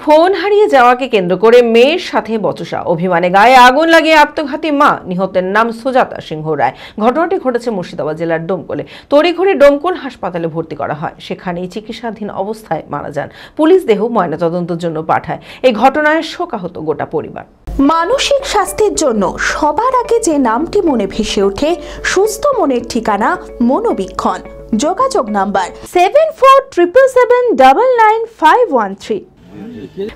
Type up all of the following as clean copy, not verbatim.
Phone হারিয়ে যাওয়াকে কেন্দ্র করে মেয়ের সাথে বচসা, অভিমানে গায়ে আগুন লাগিয়ে আত্মঘাতী মা। নিহতের নাম সুজাতা সিংহ রায়। ঘটনাটি ঘটেছে মুর্শিদাবাদ জেলার ডোমকলে। তড়িঘড়ি ডোমকল হাসপাতালে ভর্তি করা হয়, সেখানেই চিকিৎসাধীন অবস্থায় মারা যান। পুলিশ দেহ ময়নাতদন্তের জন্য পাঠায়। এই ঘটনায় শোকাহত গোটা পরিবার। মানসিক স্বাস্থ্যের জন্য সবার আগে যে নামটি মনে ভেসে ওঠে, সুস্থ মনের ঠিকানা মনোবীক্ষণ। যোগাযোগ নাম্বার 7477799513।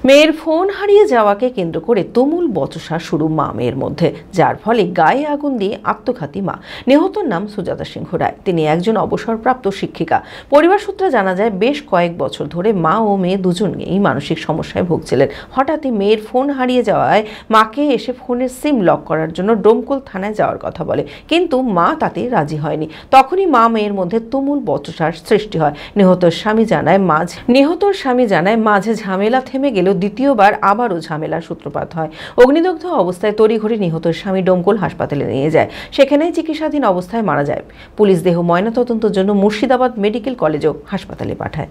মেয়ের ফোন হারিয়ে যাওয়াকে কেন্দ্র করে তুমুল বচসা শুরু মা মেয়ের মধ্যে, যার ফলে গায়ে আগুন দিয়ে আত্মঘাতী মা। নিহতর নাম সুজাতা সিংহ রায়। তিনি একজন অবসরপ্রাপ্ত শিক্ষিকা। পরিবার সূত্রে জানা যায়, বেশ কয়েক বছর ধরে মা ও মেয়ে দুজনেই মানসিক সমস্যায় ভুগছিলেন। হঠাৎই মেয়ের ফোন হারিয়ে যাওয়ায় মাকে এসে ফোনের সিম লক করার জন্য ডোমকল থানায় যাওয়ার কথা বলে, কিন্তু মা তাতে রাজি হয়নি। তখনই মা মেয়ের মধ্যে তুমুল বচসার সৃষ্টি হয়। নিহতর স্বামী জানায় মাঝে ঝামেলা থেমে গেলেও দ্বিতীয়বার আবারও ঝামেলার সূত্রপাত হয়। অগ্নিদগ্ধ অবস্থায় তড়িঘড়ি নিহতের স্বামী ডোমকল হাসপাতালে নিয়ে যায়, সেখানেই চিকিৎসাধীন অবস্থায় মারা যায়। পুলিশ দেহ ময়নাতদন্তের জন্য মুর্শিদাবাদ মেডিকেল কলেজ ও হাসপাতালে পাঠায়।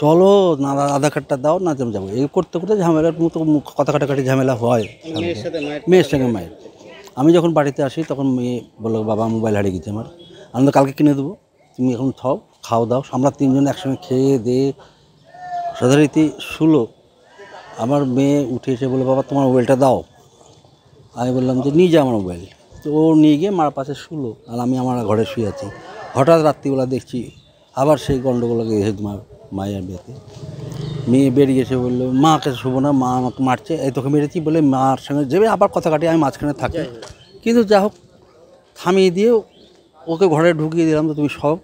চলো না, আধার কার্ডটা দাও না, যাবো এই করতে করতে ঝামেলার মতো কথা কাটাকাটি ঝামেলা হয় মেয়ের সঙ্গে মায়ের। আমি যখন বাড়িতে আসি তখন মেয়ে বললো, বাবা মোবাইল হারিয়ে গেছে আমার। আমি তো কালকে কিনে দেবো, তুমি এখন খাও দাও। আমরা তিনজন একসঙ্গে খেয়ে দিয়ে যথারীতি শুলো। আমার মেয়ে উঠে এসে বলে, বাবা তোমার মোবাইলটা দাও। আমি বললাম যে নিয়ে যা আমার মোবাইল। তো ও নিয়ে গিয়ে মার পাশে শুলো, আর আমি আমার ঘরে শুয়ে আছি। হঠাৎ রাত্রিবেলা দেখছি আবার সেই গণ্ডগোলকে এসে মায়ের বিয়েতে মেয়ে বেরিয়ে এসে বললো, মাকে শুবো না, মা আমাকে মারছে, এই তোকে মেরেছি বলে মার সঙ্গে যাবে আবার কথা কাটি। আমি মাঝখানে থাকি, কিন্তু যা হোক থামিয়ে দিয়ে ওকে ঘরে ঢুকিয়ে দিলাম। তো তুমি সব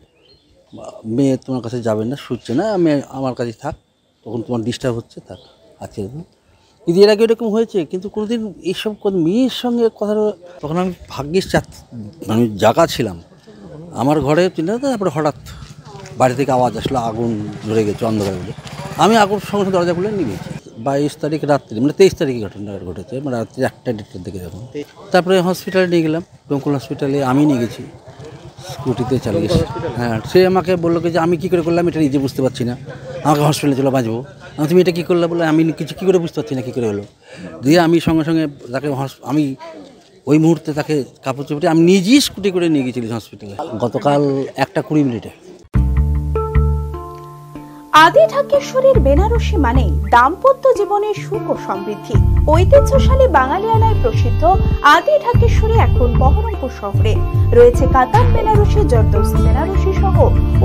মেয়ে তোমার কাছে যাবে না, শুচ্ছে না, আমি আমার কাছে থাক, তখন তোমার ডিস্টার্ব হচ্ছে থাক। আজকে কিন্তু এর আগে এরকম হয়েছে, কিন্তু কোনোদিন এইসব মেয়ের সঙ্গে কথা। তখন আমি ভাগ্যিস আমি জায়গা ছিলাম আমার ঘরে, তারপরে হঠাৎ বাড়ি থেকে আওয়াজ আসলো আগুন ধরে গেছে অন্ধকারে বলে। আমি আগুন সঙ্গে সঙ্গে দরজা খুলে নিয়ে গেছি। 22 তারিখ রাত্রি, মানে 23 তারিখে ঘটনাটা ঘটেছে, মানে রাত্রি 1টা-1:30টার দিকে যখন। তারপরে হসপিটালে নিয়ে গেলাম, ডোমকল হসপিটালে আমি নিয়ে গেছি স্কুটিতে চালিয়ে। হ্যাঁ, সে আমাকে বললো যে আমি কী করে করলাম এটা নিজে বুঝতে পারছি না, আমাকে হসপিটালে চলো বাঁচবো। তুমি এটা কী করলে বলে, আমি কিছু কী করে বুঝতে পারছি না কী করে হলো। দিয়ে আমি সঙ্গে সঙ্গে তাকে আমি ওই মুহূর্তে তাকে কাপড় চোপড়ে আমি নিজেই স্কুটি করে নিয়ে গেছিলাম হসপিটালে। গতকাল 1:20 আদি ঢাকেশ্বরীর বেনারসি মানে দাম্পত্য জীবনের সুখ ও সমৃদ্ধি। ঐতিহ্যশালী বাঙালিয়ানায় প্রসিদ্ধ আদি ঢাকেশ্বরী এখন বহরমপুর শহরে রয়েছে। কাতার বেনারসি, জর্দৌসি বেনারসি সহ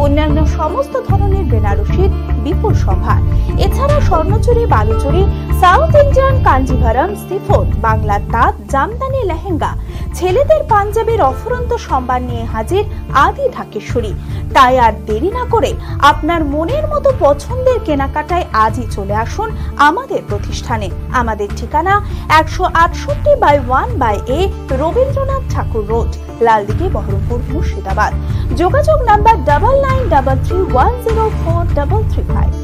অন্যান্য সমস্ত ধরনের বেনারসির বিপুল সম্ভার। এছাড়া Swarnachari, Baluchari, south Indian Kanjivaram, chiffon, বাংলার তাঁত, জামদানি, লেহেঙ্গা, ছেলেদের পাঞ্জাবের অফুরন্ত সম্ভার নিয়ে হাজির আদি ঢাকেশ্বরী। তাই আর দেরি না করে আপনার মনের মতো পছন্দের কেনাকাটায় আজই চলে আসুন আমাদের প্রতিষ্ঠানে। আমাদের ঠিকানা 168/1/A রবীন্দ্রনাথ ঠাকুর রোড, লালদিঘি, বহরমপুর, মুর্শিদাবাদ। যোগাযোগ নাম্বার 9933104335।